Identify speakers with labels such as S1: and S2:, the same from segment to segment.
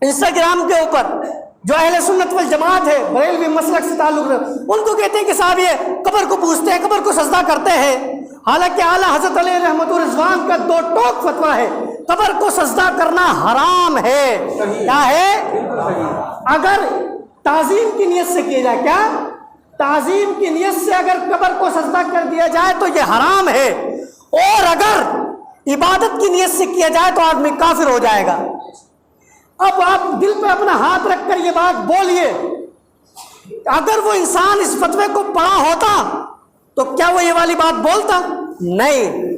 S1: Instagram کے اوپر جو اہل سنت والجماعت ہے، بریلوی مسلک سے تعلق ہے، ان کو کہتے ہیں کہ صاحب یہ قبر کو پوجتے ہیں، قبر کو سجدہ کرتے ہیں، حالانکہ اعلیٰ حضرت علیہ رحمت الرضوان کا دو ٹوک فتویٰ ہے، قبر کو سجدہ کرنا حرام ہے۔ کیا ہے؟ اگر تعظیم کی نیت سے کیا جائے، کیا تعظیم کی نیت سے اگر قبر کو سجدہ کر دیا جائے تو یہ حرام ہے، اور اگر عبادت کی نیت سے کیا جائے تو آدمی کافر ہو جائے گا۔ اب آپ دل پہ اپنا ہاتھ رکھ کر یہ بات بولیے، اگر وہ انسان اس فتوے کو پڑھا ہوتا تو کیا وہ یہ والی بات بولتا؟ نہیں،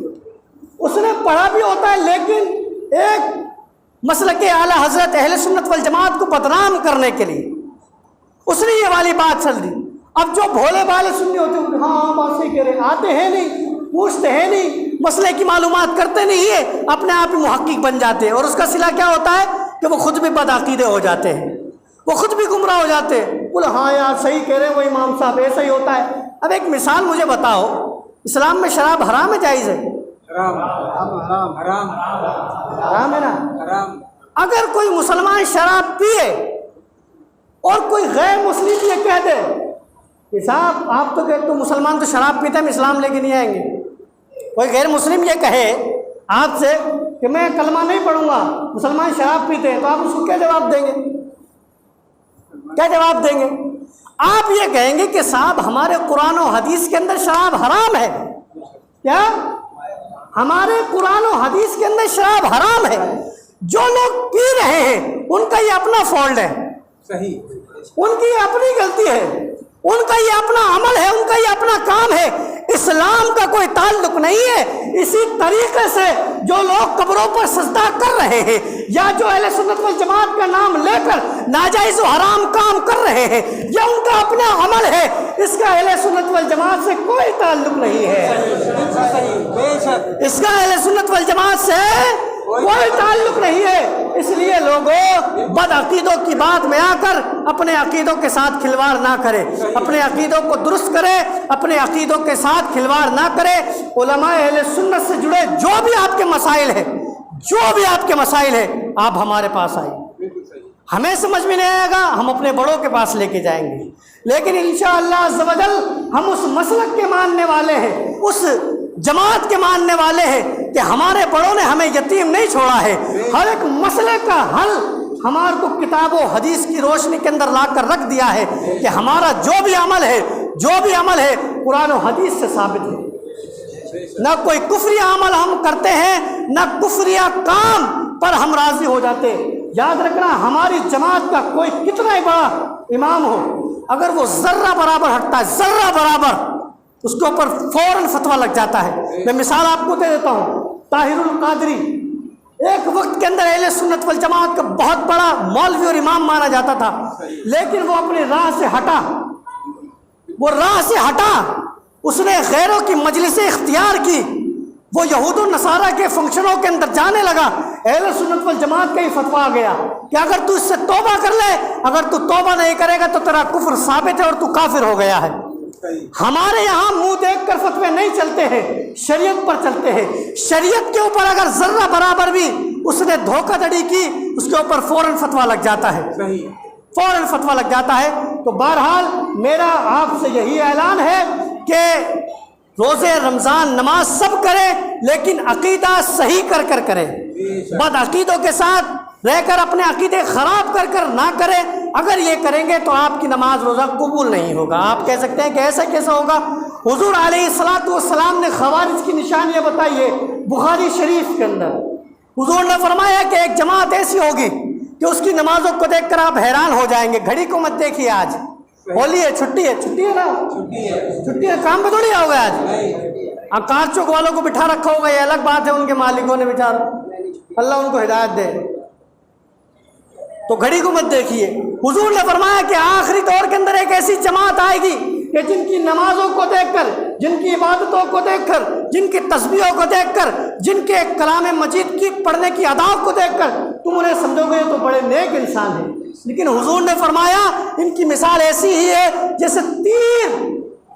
S1: اس نے پڑھا بھی ہوتا ہے، لیکن ایک مسلک اعلیٰ حضرت اہل سنت والجماعت کو بدنام کرنے کے لیے اس نے یہ والی بات چل دی۔ اب جو بھولے بھالے سننے ہوتے ہیں، ہاں بات صحیح کہہ رہے، آتے ہیں نہیں، پوچھتے ہیں نہیں، مسئلے کی معلومات کرتے نہیں ہے، اپنے آپ ہی محقق بن جاتے ہیں، اور اس کا صلہ کیا ہوتا ہے کہ وہ خود بھی بدعقیدے ہو جاتے ہیں، وہ خود بھی گمراہ ہو جاتے ہیں۔ بولے ہاں یار صحیح کہہ رہے ہیں وہ امام صاحب، ایسا ہی ہوتا ہے۔ اب ایک مثال مجھے بتاؤ، اسلام میں شراب حرام ہے جائز ہے؟
S2: حرام حرام حرام
S1: حرام ہے نا؟
S2: حرام۔
S1: اگر کوئی مسلمان شراب پیے اور کوئی غیر مسلم یہ کہہ دے کہ صاحب آپ تو کہتے تو مسلمان تو شراب پیتے ہیں، ہم اسلام لے کے نہیں آئیں گے، کوئی غیر مسلم یہ کہے آپ سے کہ میں کلمہ نہیں پڑھوں گا، مسلمان شراب پیتے ہیں، تو آپ اس کو کیا جواب دیں گے؟ کیا جواب دیں گے؟ آپ یہ کہیں گے کہ صاحب ہمارے قرآن و حدیث کے اندر شراب حرام ہے۔ کیا؟ ہمارے قرآن و حدیث کے اندر شراب حرام ہے، جو لوگ پی رہے ہیں ان کا یہ اپنا فالٹ ہے،
S2: صحیح،
S1: ان کی یہ اپنی غلطی ہے، ان کا یہ اپنا عمل ہے، ان کا یہ اپنا کام ہے، اسلام کا کوئی تعلق نہیں ہے۔ اسی طریقے سے جو لوگ قبروں پر سجدہ کر رہے ہیں یا جو اہل سنت والجماعت کا نام لے کر ناجائز و حرام کام کر رہے ہیں، یہ ان کا اپنا عمل ہے، اس کا اہل سنت والجماعت سے کوئی تعلق نہیں ہے، اس کا اہل سنت والجماعت سے کوئی تعلق نہیں ہے۔ اس لیے لوگوں بد عقیدوں کی بات میں آ کر اپنے عقیدوں کے ساتھ کھلواڑ نہ کرے، اپنے عقیدوں کو درست کرے، اپنے عقیدوں کے ساتھ کھلواڑ نہ کرے۔ علماء اہل سنت سے جڑے جو بھی آپ کے مسائل ہیں، جو بھی آپ کے مسائل ہیں، آپ ہمارے پاس آئیے، ہمیں سمجھ میں نہیں آئے گا ہم اپنے بڑوں کے پاس لے کے جائیں گے، لیکن انشاءاللہ عز و جل ہم اس مسلک کے ماننے والے ہیں، اس جماعت کے ماننے والے ہیں کہ ہمارے بڑوں نے ہمیں یتیم نہیں چھوڑا ہے۔ ہر ایک مسئلے کا حل ہمارے کو کتاب و حدیث کی روشنی کے اندر لا کر رکھ دیا ہے کہ ہمارا جو بھی عمل ہے قرآن و حدیث سے ثابت ہے۔ نہ کوئی کفری عمل ہم کرتے ہیں، نہ کفریہ کام پر ہم راضی ہو جاتے ہیں۔ یاد رکھنا، ہماری جماعت کا کوئی کتنا ہی بڑا امام ہو، اگر وہ ذرہ برابر ہٹتا ہے، ذرہ برابر، اس کے اوپر فوراً فتویٰ لگ جاتا ہے۔ میں مثال آپ کو دے دیتا ہوں، طاہر القادری ایک وقت کے اندر اہل سنت والجماعت کا بہت بڑا مولوی اور امام مانا جاتا تھا، لیکن وہ اپنی راہ سے ہٹا، اس نے غیروں کی مجلسیں اختیار کی، وہ یہود و نصارہ کے فنکشنوں کے اندر جانے لگا۔ اہل سنت والجماعت کا ہی فتویٰ آ گیا کہ اگر تو اس سے توبہ کر لے، اگر تو توبہ نہیں کرے گا تو تیرا کفر ثابت ہے اور تو کافر ہو گیا ہے۔ ہمارے یہاں منہ دیکھ کر فتوے نہیں چلتے ہیں، شریعت پر چلتے ہیں۔ شریعت کے اوپر اگر ذرہ برابر بھی اس نے دھوکہ دڑی کی، اس کے اوپر فوراً فتویٰ لگ جاتا ہے، فوراً فتویٰ لگ جاتا ہے۔ تو بہرحال میرا آپ سے یہی اعلان ہے کہ روزے رمضان نماز سب کرے، لیکن عقیدہ صحیح کر کرے، بد عقیدوں کے ساتھ رہ کر اپنے عقیدے خراب کر نہ کرے۔ اگر یہ کریں گے تو آپ کی نماز روزہ قبول نہیں ہوگا۔ آپ کہہ سکتے ہیں کہ ایسا کیسا ہوگا؟ حضور علیہ الصلوۃ والسلام نے خوارج کی نشانیاں بتائی ہے بخاری شریف کے اندر۔ حضور نے فرمایا کہ ایک جماعت ایسی ہوگی کہ اس کی نمازوں کو دیکھ کر آپ حیران ہو جائیں گے۔ گھڑی کو مت دیکھیے، آج ہولی ہے، چھٹی ہے نا، چھٹی ہے، کام پہ تھوڑی آؤ گے آج۔ کار چوک والوں کو بٹھا رکھا ہوگا، یہ الگ بات ہے، ان کے مالکوں نے بیچارہ، اللہ ان کو ہدایت دے، تو گھڑی کو مت دیکھیے۔ حضور نے فرمایا کہ آخری دور کے اندر ایک ایسی جماعت آئے گی کہ جن کی نمازوں کو دیکھ کر، جن کی عبادتوں کو دیکھ کر، جن کی تسبیحوں کو دیکھ کر، جن کے کلام مجید کی پڑھنے کی اداؤں کو دیکھ کر تم انہیں سمجھو گے تو بڑے نیک انسان ہیں، لیکن حضور نے فرمایا ان کی مثال ایسی ہی ہے جیسے تیر